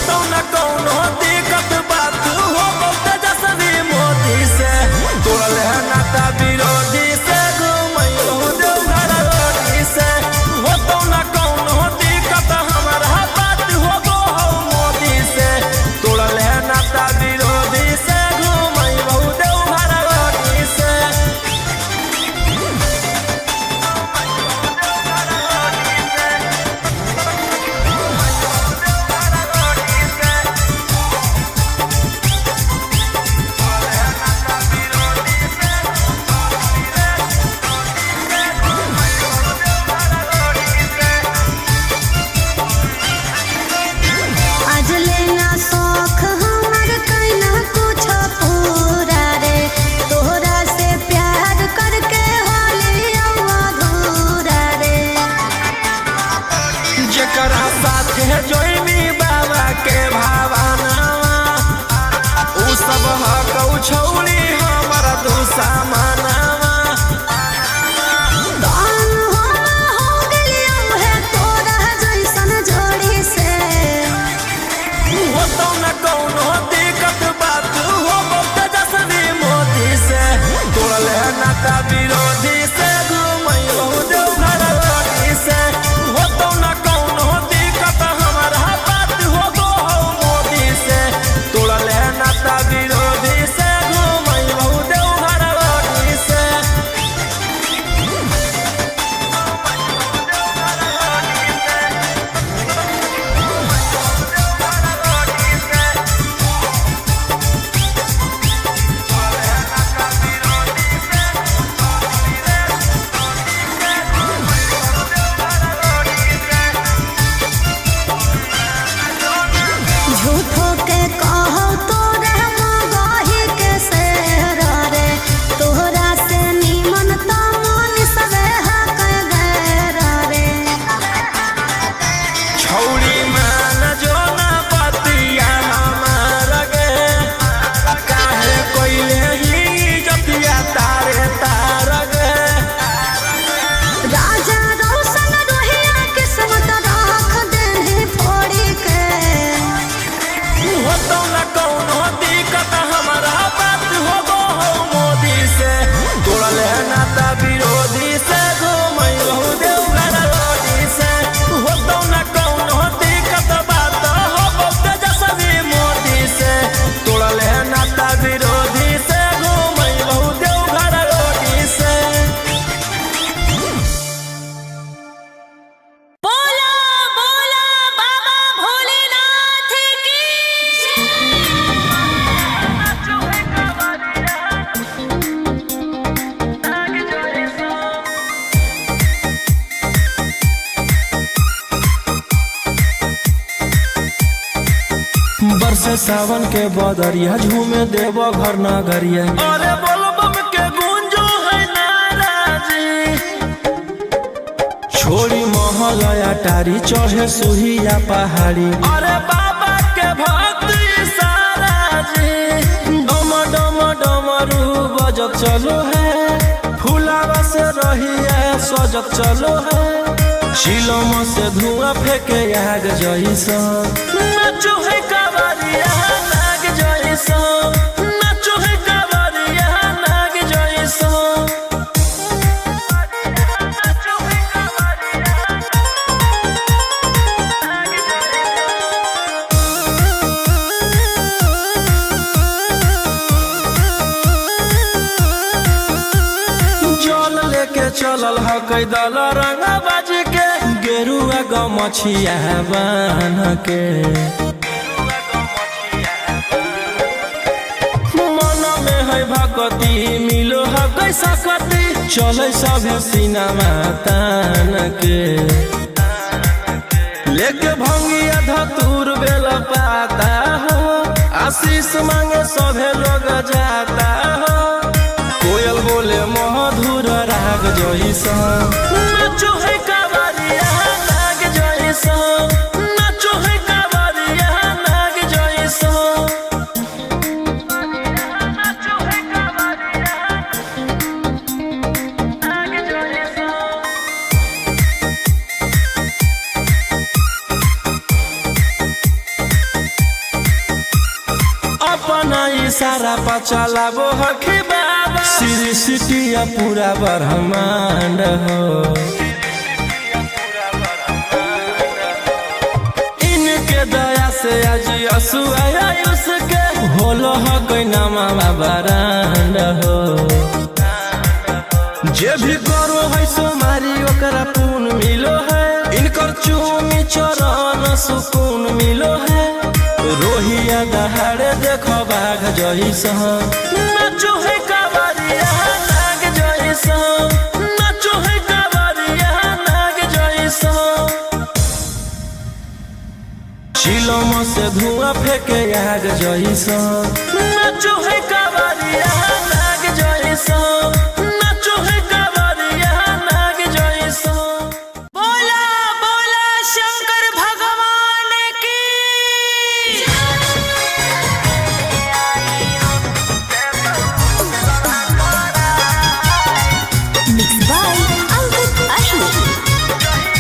तो न कौनो दिक्कत बात हो तेजस्वी मोदी से तोड़ल है नाता विरोधी से घूमैयो देवघर रोडी से हो तो न कौनो दिक्कत हमारा बात हो गो मोदी से तोड़ल है नाता विरोधी से घूमैयो देवघर रोडी से। आज लेना शौक हमर कैना कुछ पूरा रे तोहरा से प्यार करके होली अधूरा रे जकरा साथे जोइमी बाबा के भावना उ सब हकौ छौली हमर दुश्मनवा दान हो गेलियौ है तोरा जैसन जोड़ी से हो तो न कौनो दिक्कत बात हो तेजस्वी मोदी से तोड़ल है नाता विरोधी से घूमैयो देवघर रोडी से हो तो न कौनो दिक्कत हमारा बात हो गो मोदी से तोड़ल है नाता विरोधी से घूमैयो देवघर रोडी से। झूठो के कहो तोरे मगही के शेर रे तोहरा से निमन त मन सबे हक गैर रे छौड़ी मान जो ना पतिया हमार गे काहे कोइले ही जतिया तारे तार गे राजा रोशन रोहिया किस्मत राख देने फोड़ी के हो तो न कौनो दिक्कत हमारा बात हो गो मोदी से तोड़ल है नाता विरोधी से घूमैयो देवघर रोडी से हो तो न कौनो दिक्कत बात हो गो तेजस्वी मोदी से तोड़ल है नाता विरोधी से घूमैयो देवघर रोडी से। बोला बोला बाबा भोलेनाथ की बरसे सावन के बदरिया झूमे देवो घर नगरिया अरे बोलबम के गूंजो है नाराजी छोड़ी महल अटारी चढ़े सुहिया पहाड़ी अरे बाबा के भक्ति सारा जी डम डम डमरू बजत चलो है फुलावा से रहिया सजत चलो है शिलम से धुआं फेंके आग जैसा नाचो है कावरिया नाग जैसा नाचो है कावरिया नाग जैसा। जल लेके चलल ह कैदल रंगा बाज के गेरुआ गमछिया बान्ह के मन में है भगती मिलो है कैसा कती चले सभी सिनेमा तान के लेके भंगिया धतूर बेल पाता हो आशीष मांगे सभे लोग जाता हो कोयल बोले मधुर राग जैसा नाचो है कावरिया नाग जैसा नाचो है कावरिया नाग जैसा। अपना इशारा पर चलाबो हखी बाबा श्री सिटिया पूरा ब्रह्मांड हो इनके दया से आज असु आया उसके होलो हो कोई नामा बरांड हो जे भी करो है सोमारी ओकरा पून मिलो है इनकर चूमी चरण सुकून मिलो है रोहिया दहाड़े देखो बाघ जैसा नाचो है कावरिया नाग जैसा नाचो है कावरिया नाग जैसा चिलम से धुआं फेंके आग जैसा नाचो है कावरिया नाग जैसा नाचो है कावरिया नाग जैसा बोला बोला शंकर भगवान की मिक्स बाय अंकित अश्विन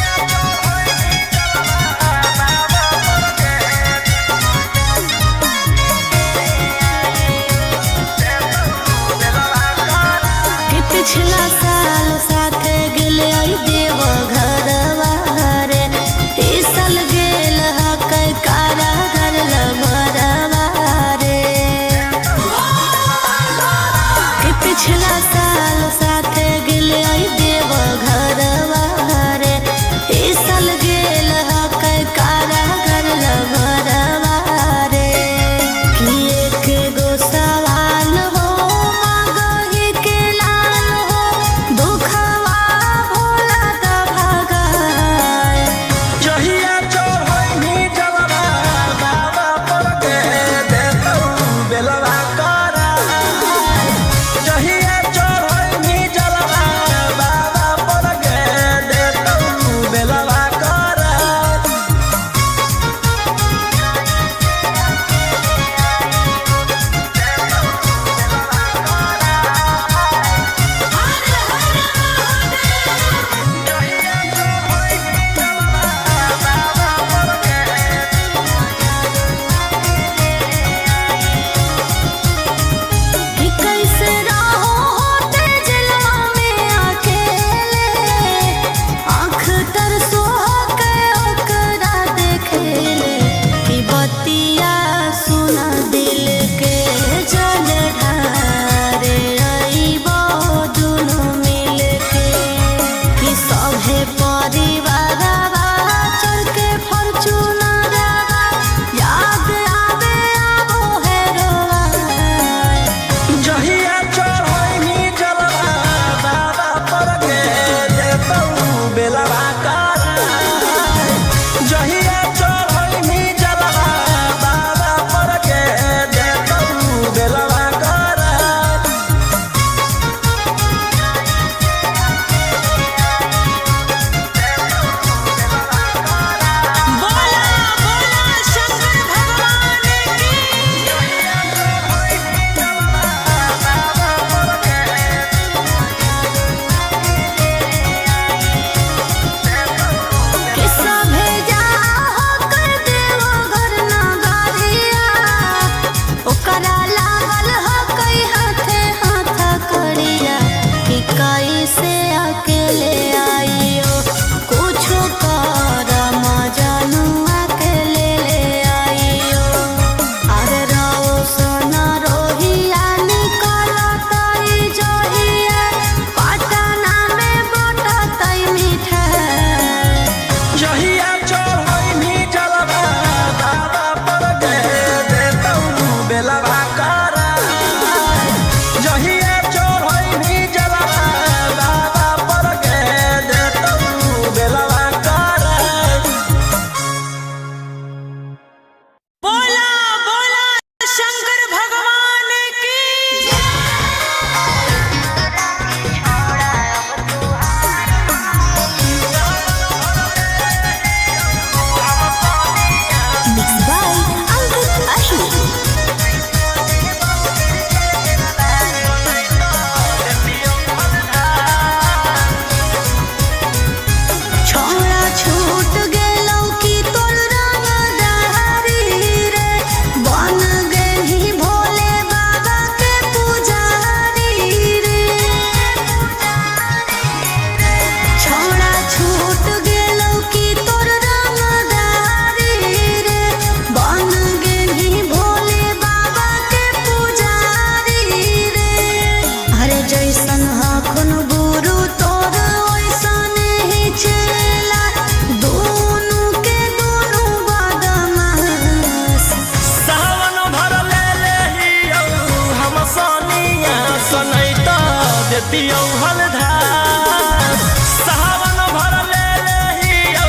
देतियौ हलधार सावन भर ले लेहियौ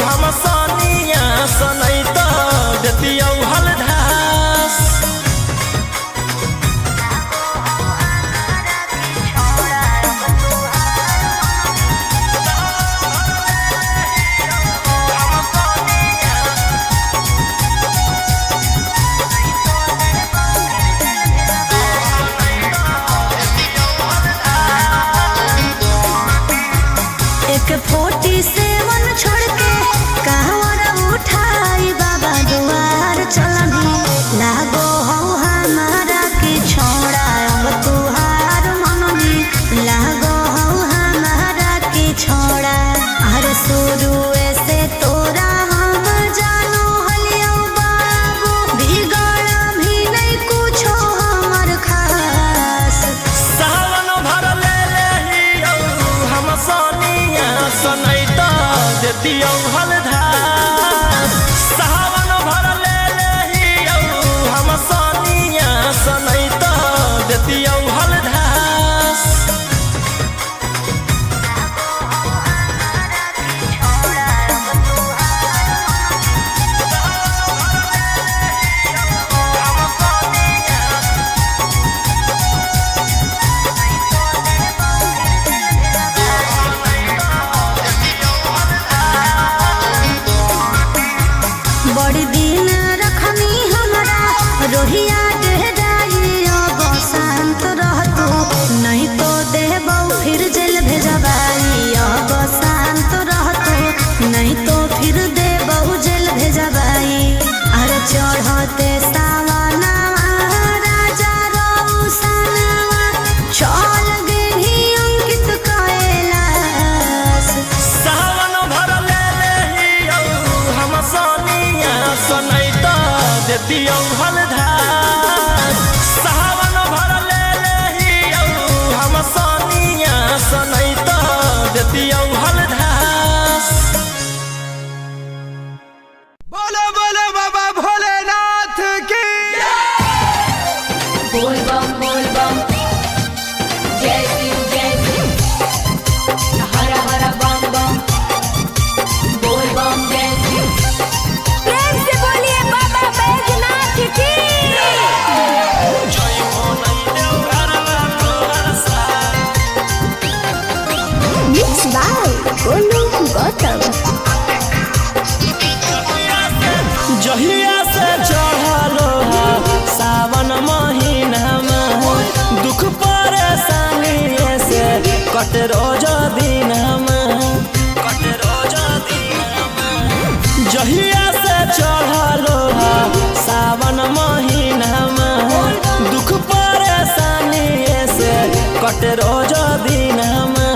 हम सनिया सनैत देतियौ हलधार एक 47 छोड़ के कहवर उठाई बाबा दुआर चलनी लागो हो हमारा की छोड़ा अब तुहार मननी लागो हो हमारा की छोड़ा हर शुरू से तोरा हम जानो हलियो बाबू बिगड़ भी नहीं कुछो हमर खास सावन भर ले लेहियौ हम सनिया सनैत देतियौ हलधार सावन भर ले लेहियौ हम सनिया सनैत देतियौ हलधार बड़ी दिन रखनी हमरा रोहिया डेहराइयो शांत रहतू नहीं तो देबौ फिर जेल भेजबाई अब शांत रहतू नहीं तो फिर देबौ जेल भेजबाई अरे चढ़ते सावनवा राजा रौसनवा चल गेली अंकित कैलाश सावन भर ले लेहियौ हम सनिया सनैत देतियौ हलधार सावन भर ले लेहियौ हम सनिया सनैत देतियौ हलधार बोलो बोलो बाबा भोलेनाथ की बोल बम जय शिव हर हर बम बम बोल बम जय शिव प्रेम से बोलिए बाबा बैजनाथ की जय हो नहीं देव घरवा तोहर साथ मिक्स बाय गोलू गौतम जहिया से चढ़लो सावन महीनामा दुख परेशानी से कट रोज दिनमा जहिया से चढ़लो सावन महीनामा दुख परेशानी से कट रोज दिनमा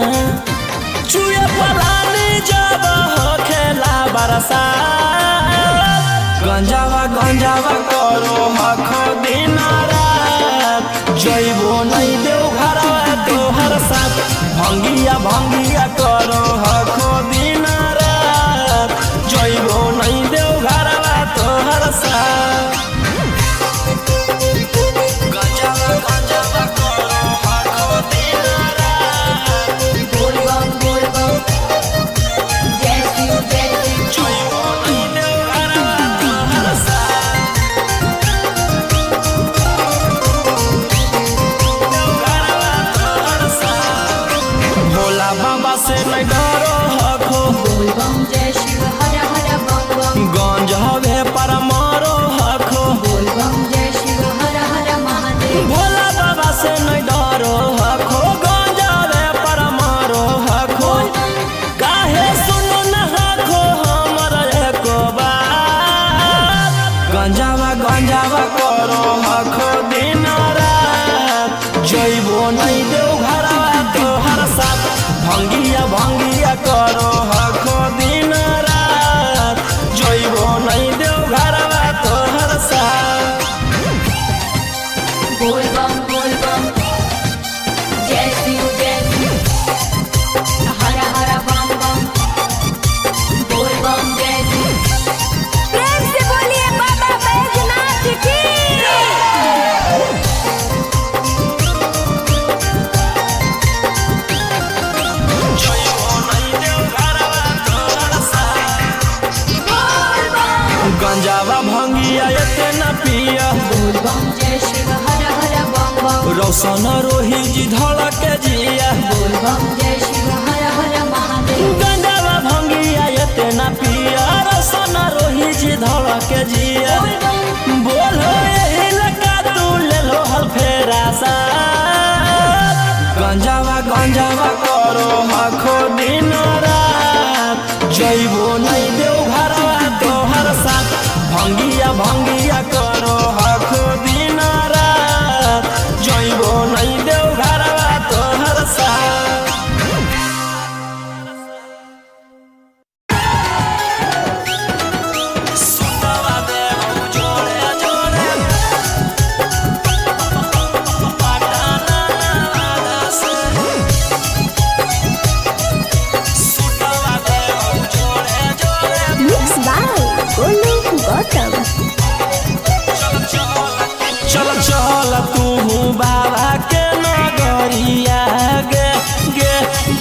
चुए पलानी जब हो खेला बरसात गंजावा करो हखो दिन रात जइबो नहीं देव घरवा तोहर साथ भंगिया करो हखो दिन रात जइबो नहीं देव घरवा तोहर साथ गंजावा करो हखो दिन रात बोल बम जय शिव जइबो नहीं देव घरवा तोहर साथ भोला बाबा से नहीं डरो हखो बोल बम जय शिव हर हर बम बम गंज हवे पर मारो हखो बोल बम जय शिव हर हर महादेव भोला बाबा से नहीं डरो हखो गंज हवे पर मारो हखो काहे सुनो न हखो हमर एको बात गंजावा करो हखो दिन रात जइबो नहीं देव घरवा तोहर साथ भंगिया करो हखो दिन रात जइबो नहीं देव घरवा तोहर साथ बोल बम जय शिव हर हर बम बम बोल बम जय शिव प्रेम से बोलिए बाबा बैजनाथ की भंगिया इतना पिया बोल बम जय शिव हर हर बम बम रोशन रोही जी धड़क जिया बोल बम जय शिव हर हर महादेव गंजावा भंगिया इतना पिया रोशन रोही जी धड़क जिया बोल बम बोलो यही लगा तू ले लो हल्फेरा सा गंजावा गंजावा करो हखो दिन रात जइबो नहीं देव घरवा तोहर साथ भंगिया भंगिया करो हखो दिन रात जइबो नहीं देव घरवा तोहर साथ सुतवा देव जोड़े जोड़े पटाना वादा से सुतवा देव जोड़े जोड़े मिक्स बाय गोलू गौतम चल चल तू बाबा के नगरिया गे गे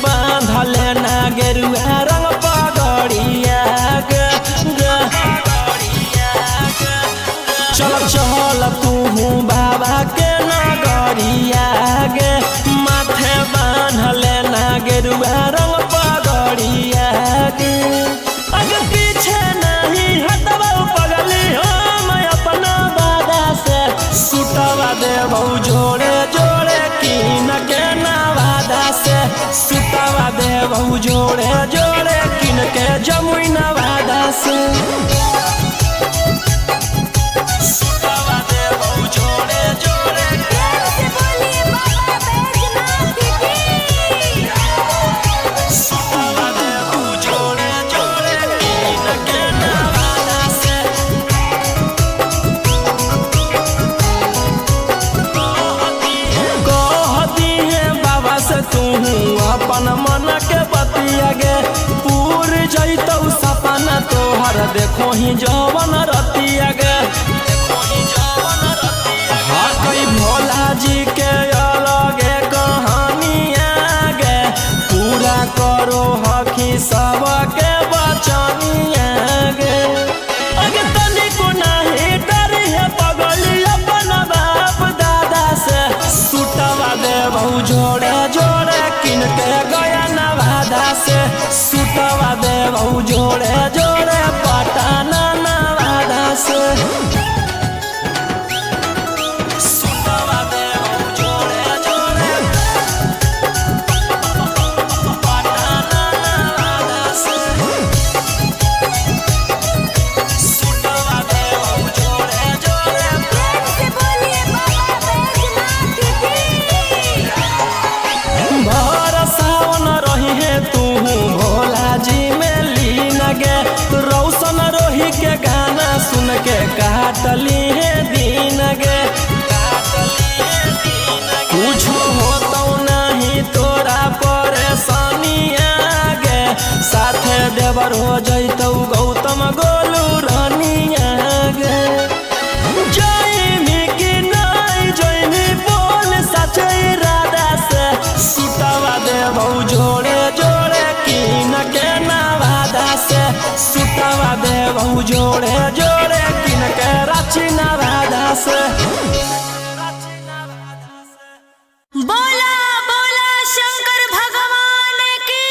बांधले ना गेरुआ रंग पगड़िया गे गे चल चल तू बाबा के नगरिया गे माथे बांधले ना गेरुआ रंग पगड़िया गे अगर पीछे नहीं हटबो पगली हम अपना बादा से सुतवा देबो जोड़े जोड़े किन के नवादा से सुतवा देबो जोड़े जोड़े किन के जमुई नवादा से सुतवा देबो जोड़े जोड़े से बोलिए बाबा बैजनाथ की सुतवा देबो जोड़े जोड़े किन के नवादा से कहती है बाबा से तू अपन मन के बतिया गे पूर जैतौ सपना तोहर देखो ही जवन रतिया गे हाँ कई भोला जी के अलगे कहानिया गे पूरा करो हकी सबके बचनिया गे अगे तनिको नहीं डरी है पगली अपन बाप दादा से सुतवा देबो जोड़े जोड़े किन के गया नवादा से सुतवा देबो जोड़े जोड़े पटाना नवादा से सुतवा देबो जोड़े जोड़े पटाना नवादा से सुतवा देबो जोड़े जोड़े से बोलिए बाबा बैजनाथ की भर सावन रही है तू भोला जी में लीन गे रौशन रोही के गाना सुन के काटली है दीन गे कुछ होतो नहीं तोरा परेशानिया गे साथे देवर हो जैतौ गौतम गोलू रानिया गे जइमी कि नहीं जइमी बोल सचे इरादा से सुतवा देबो जोड़े जोड़े किन के नवादा से सुतवा देबो जोड़े जोड़े किन के रांची नवादा से बोला बोला शंकर भगवान की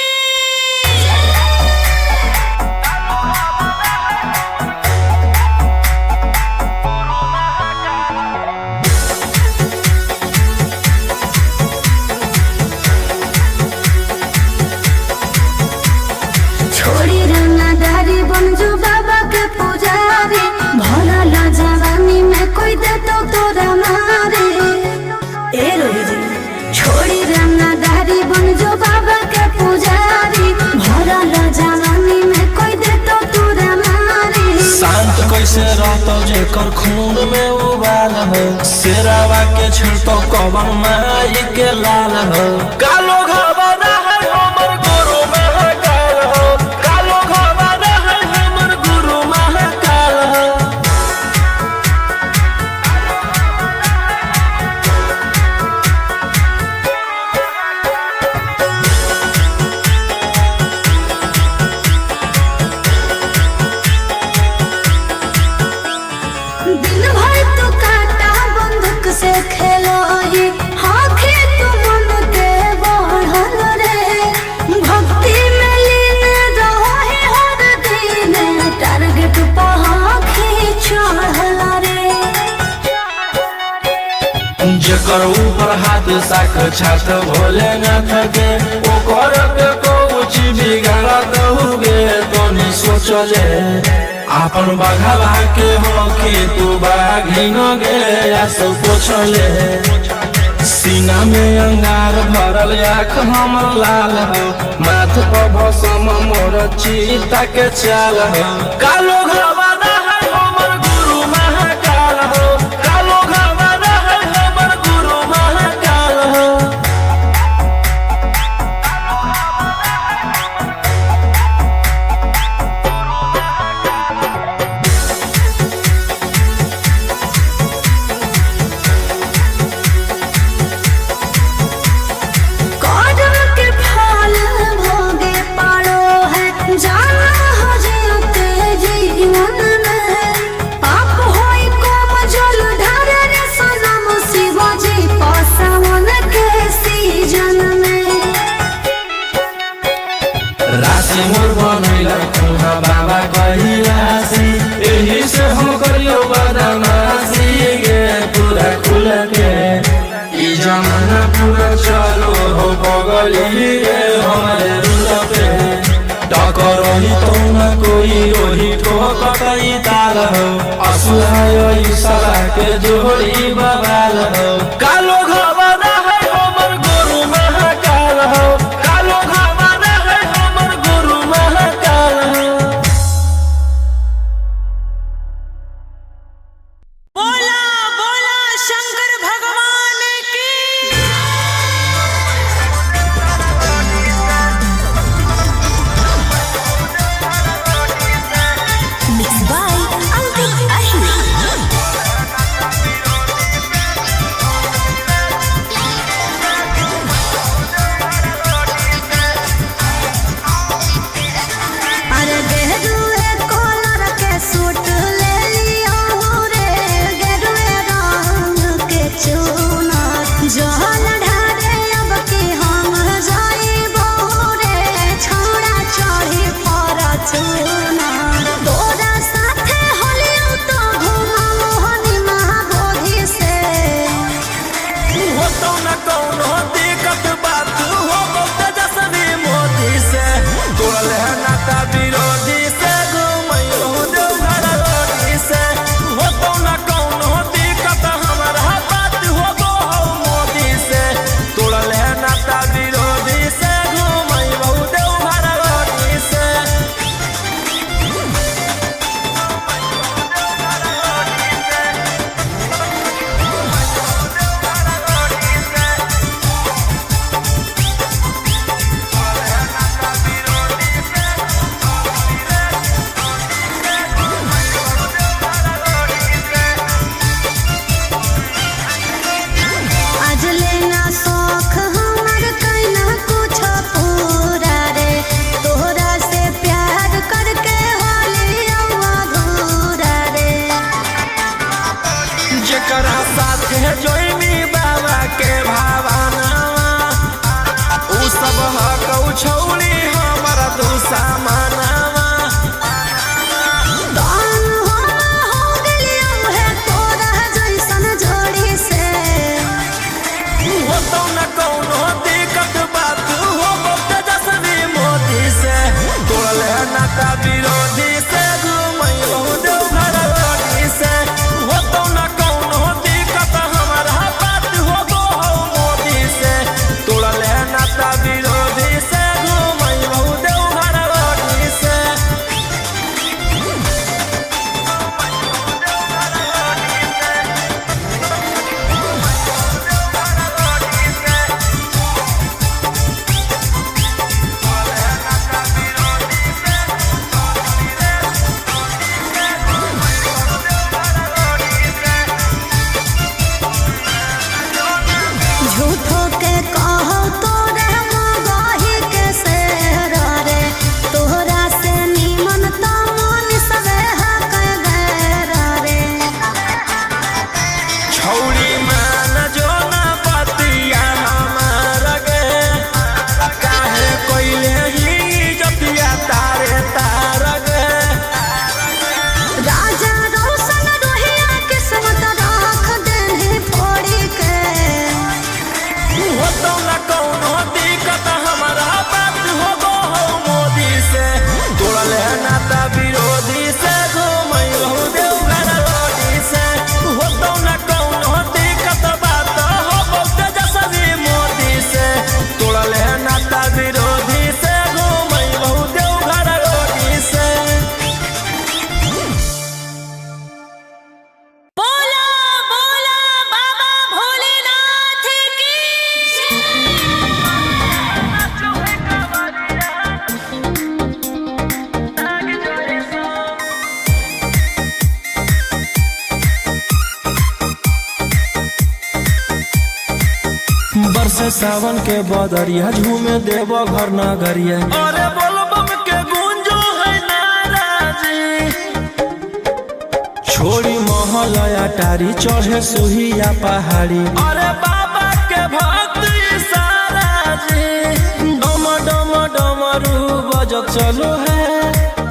छोड़ी रंगदारी बन जो बाबा के पुजारी भरल जवानी में कोई दे तो तोरा मारे ए रोही जी छोड़ी रंगदारी बन जो बाबा के पुजारी भरल जवानी में कोई दे तो तोरा मारे शांत कैसे रहतो जेकर खून में उबाल हो शेरावा के छिड़तो कवन माई के लाल हो कालो घबरा है हमर गुरु महाकाल हो कालो घबरा है हमर गुरु महाकाल हो दिन भर तू काटा बंदूक से खेलो ही आँखें तू मन के बढ़ल रे भक्ति में लीन रहो ही हर दिन टारगेट पर आँखें चढ़ल रे जकर ऊपर हाथ साक्षात भोलेनाथ के ओकर के कुछ बिगाड़ दहुगे तनी सोचले आपन बघावा के हो कि तू बाघिन गे आसो पोछले सीना में अंगार भरल आँख हमर लाल हो माथ पर भसम मोर चीता के चाल हो कालो घरवाना है हमर गुरु महाकाल हो कालो घरवाना है हमर गुरु महाकाल हो कर्म के फल भोगे पारो है जाना हो जियते जीवन में पाप होई कम जल ढारे रे सनम शिव जी पसावन के सीजन में राशि मोर बनैला खुहा बाबा कहिलासी एही से हम करियो बदमाशी गे पूरा खुल के ई जमाना पूरा चलो हो बगली रे हमारे रुल पे टकरही तो न कोई ओही ठोकतई ताल हो असुहाय ईशा के जोड़ी बवाल हो कालो घरवाना है हमर गुरु महाकाल हो कालो घरवाना है हमर गुरु महाकाल हो बोला बोला शंकर भगवान की मिक्स बाय अंकित अहिर अरे गेरुए कलर के सूट ले लियो रे गेरुए रंग के चुनर जहल ढारे अब के हम जाइबो रे छोड़ा चढ़ी पर चुनर तोरा साथे होलियो तो घुमाओ हनी महाबोधि से हो तो न कौनो दिक्कत बात हो तेजस्वी मोदी से तोड़ल है नाता विरोधी से घुमैयो देवघर रोडी से हो तो न कौनो दिक्कत हमारा बात हो गो मोदी से तोड़ल है नाता विरोधी से घुमैयो देवघर रोडी से आज लेना शौख हमर कैना कुछ पूरा रे तोहरा से प्यार करके होलिया अधूरा रे जकरा साथे जोइनी बाबा के भावना उ सब हकौ छौली हमर दुश्मनवा दान हो गेलियो है तोरा जैसन जोड़ी से हो तो न कौनो दिक्कत बात हो तेजस्वी मोदी से तोड़ल है नाता विरोधी से घुमैयो देवघर रोडी से हो तो न कौनो दिक्कत हमारा है सावन के बदरिया झूमे देव घर नगरिया। अरे बोलबम के गूंजो है नाराजी, छोड़ी महल अटारी चढ़े सुहिया पहाड़ी। अरे बाबा के भक्त सारा जी, डम डम डमरू बजत चलो है,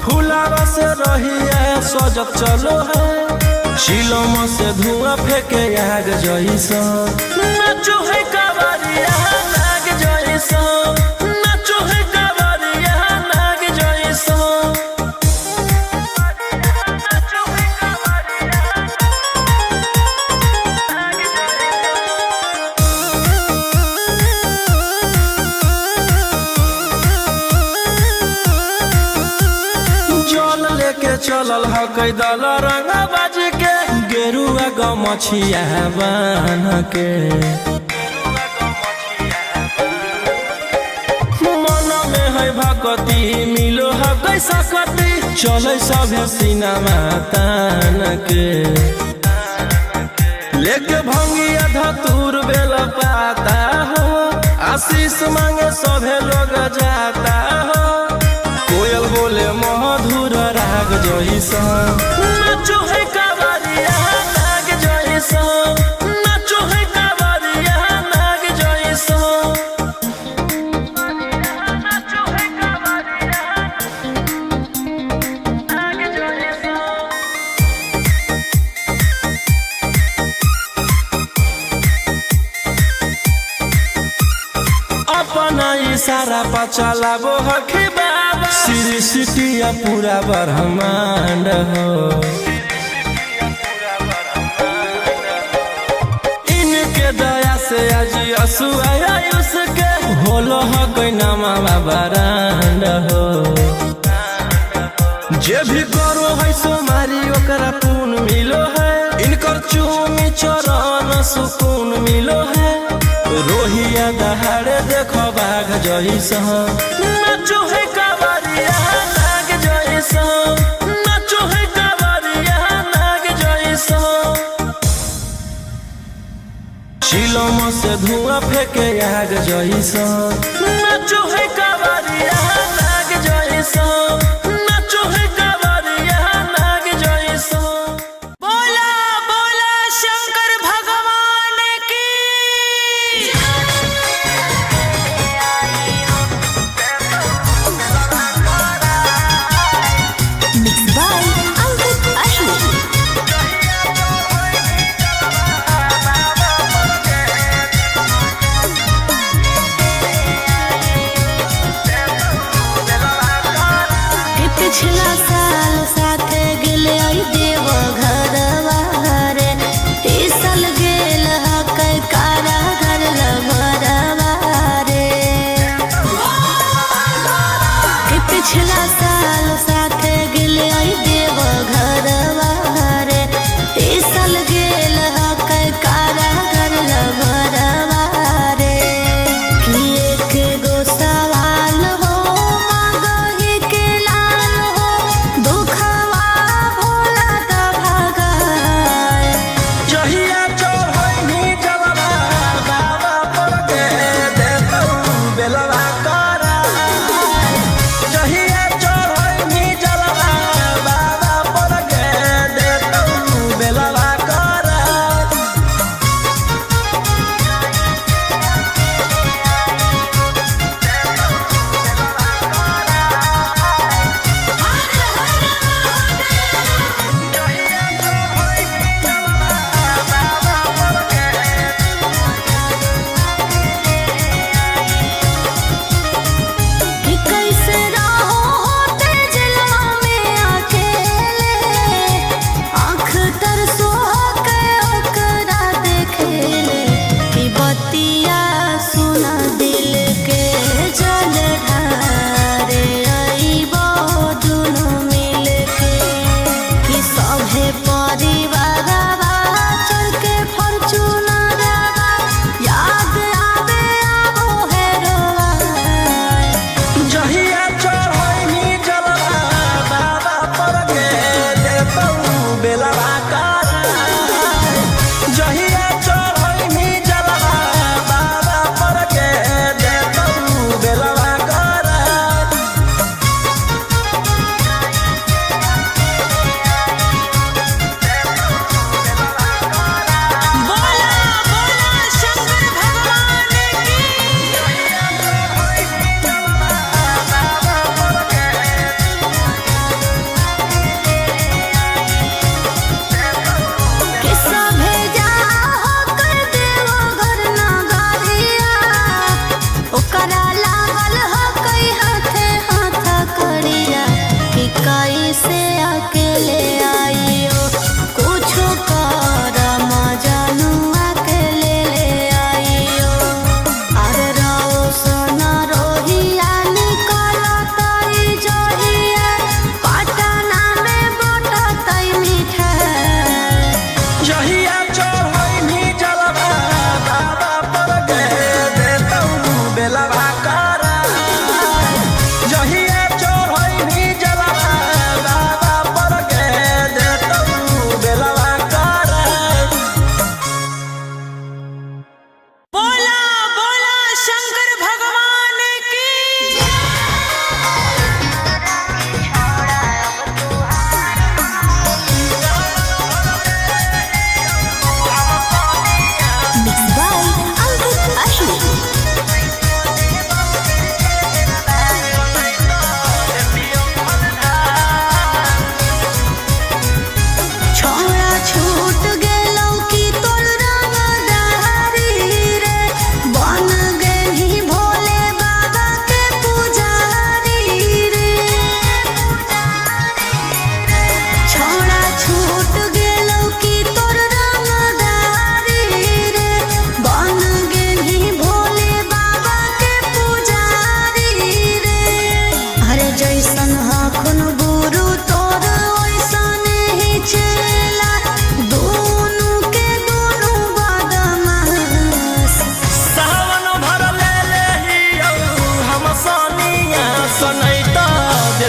फुलावा से रही है सजत चलो है। चिलम से धुआं फेंके आग जैसा, नाचो है कावरिया नाग जैसा, नाचो है कावरिया नाग जैसा। जल लेके चलल ह कैदल रंगा बाज के, गेरुआ गमछिया बान के। मन में है भगती मिलो है कैसा कती, चले सभे सिनेमा तान के। लेके भंगिया धतूर बेल पाता हो, आशीष मांगे सभे लोग जाता हो। कोयल बोले मधुर राग जैसा, नाचो है कावरिया नाग जैसा, नाचो है कावरिया नाग जैसा। नाचो है कावरिया नाग जैसा। अपना इशारा पर चलाबो हखी बाबा, श्री सिटिया पूरा ब्रह्मांड हो। इनके दया से आज असुआ उसके होलो हो कोई नामा बरांड हो। जे भी करो है सोमारी ओकरा पून मिलो है, इनकर चूमी चरण सुकून मिलो है। रोहिया दहाड़े देखो बाघ जैसा, नाचो है कावरिया नाग जैसा, नाचो है कावरिया नाग जैसा। चिलम से धुआं फेंके आग जैसा, नाचो है कावरिया नाग जैसा, नाचो है कावरिया नाग जैसा। बोला बोला शंकर भगवान की। Mixed by Ankit Ashwin.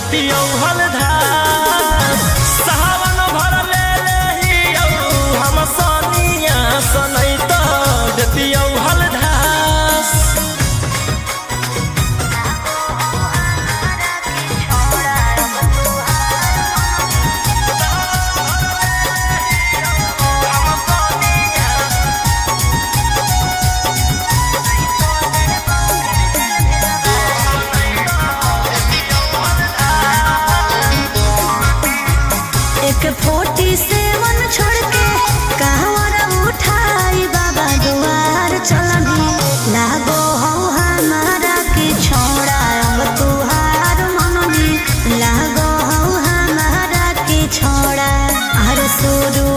देतियौ हलधास सावन भर ले लेहियौ हम सनिया सनैत देतियौ हलधास एक 47 छोड़ के कहवर उठाई बाबा दुआर चलनी लागो हो हमारा की छोड़ा अब तुहार मननी लागो हो हमारा की छोड़ा हर शुरू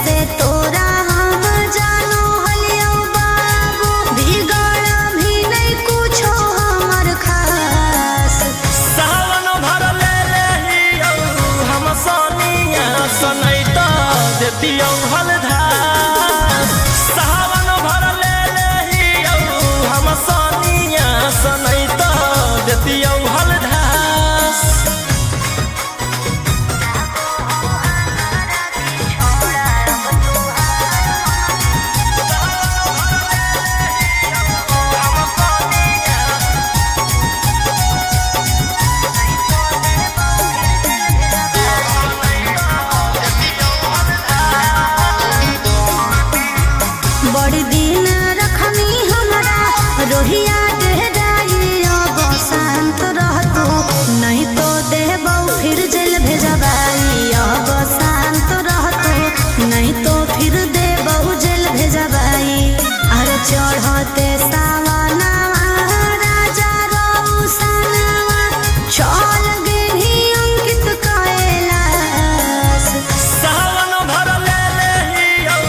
से तोरा हम जानो हलियो बाबू बिगड़ भी नहीं कुछो हमर खास सावन भर ले लेहियौ हम सनिया सनैत देतियौ हलधास सावन भर ले लेहियौ हम सनिया सनैत देतियौ हलधास बड़ी दिन रखनी हमरा रोहिया डेहराई अब शांत रहतू नहीं तो देबौ फिर जेल भेजबाई अब शांत रहतू नहीं तो फिर देबौ जेल भेजबाई अरे चढ़ते सावनवा राजा रौसनवा चल गेली अंकित कैलाश सावन भर ले लेहियौ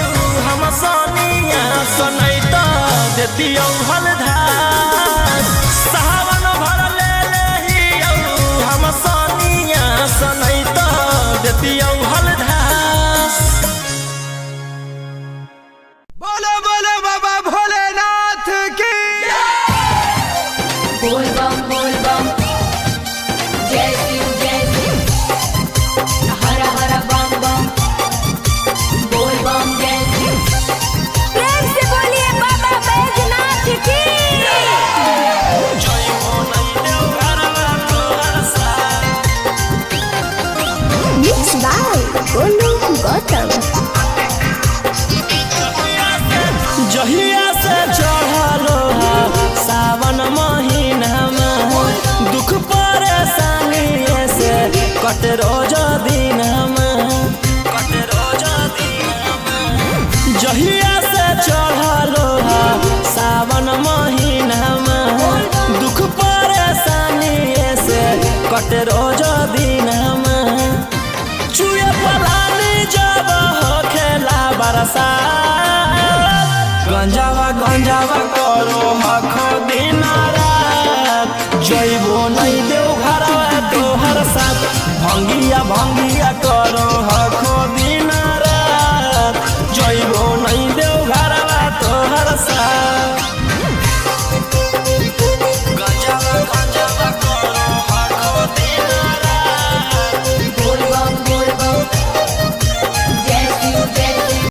हम सनिया सनैत देतियौ हलधास सावन भर ले लेहियौ हम सनिया सनैत देतियौ हलधास बोलो बोलो बाबा भोलेनाथ की बोल बम जय शिव हर हर बम बम बोल बम जय शिव प्रेम से बोलिए बाबा बैजनाथ की जय हो नहीं देव घरवा तोहर सा मिक्स बाय गोलू गौतम जहिया से चढ़लो सावन महीनामा दुख परेशानी से कट रोज दिनमा जहिया